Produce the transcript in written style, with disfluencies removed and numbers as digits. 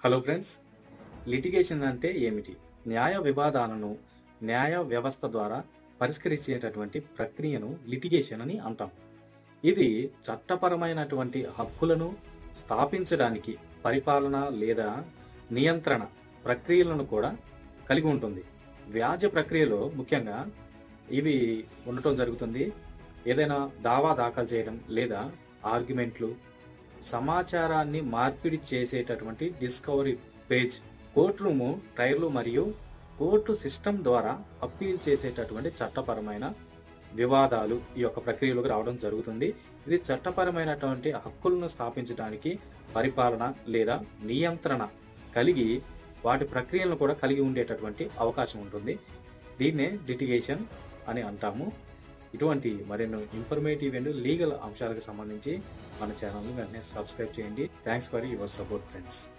Hello friends, litigation అంటే ఏమిటి? న్యాయ వివాదాలను న్యాయ వ్యవస్థ ద్వారా పరిష్కరించేటటువంటి ప్రక్రియను లిటిగేషన్ అని అంటాం. ఇది చట్టపరమైనటువంటి హక్కులను స్థాపించడానికి పరిపాలన లేదా నియంత్రణ ప్రక్రియలను కూడా కలిగి ఉంటుంది. వ్యాజ్య ప్రక్రియలో ముఖ్యంగా ఇవి ఉండటం జరుగుతుంది. ఏదైనా దావా దాఖలు చేయడం లేదా ఆర్గ్యుమెంట్లు, సమాచారాన్ని మార్పిడి చేసేటటువంటి డిస్కవరీ పేజ్, కోర్టు రూము, ట్రయల్లు మరియు కోర్టు సిస్టమ్ ద్వారా అప్పీల్ చేసేటటువంటి చట్టపరమైన వివాదాలు ఈ యొక్క ప్రక్రియలోకి రావడం జరుగుతుంది. ఇది చట్టపరమైనటువంటి హక్కులను స్థాపించడానికి పరిపాలన లేదా నియంత్రణ కలిగి వాటి ప్రక్రియలను కూడా కలిగి ఉండేటటువంటి అవకాశం ఉంటుంది. దీన్నే లిటిగేషన్ అని అంటాము. ఇటువంటి మరెన్నో ఇన్ఫర్మేటివ్ అండ్ లీగల్ అంశాలకు సంబంధించి మన ఛానల్ని వెంటనే సబ్స్క్రైబ్ చేయండి. Thanks for your support friends.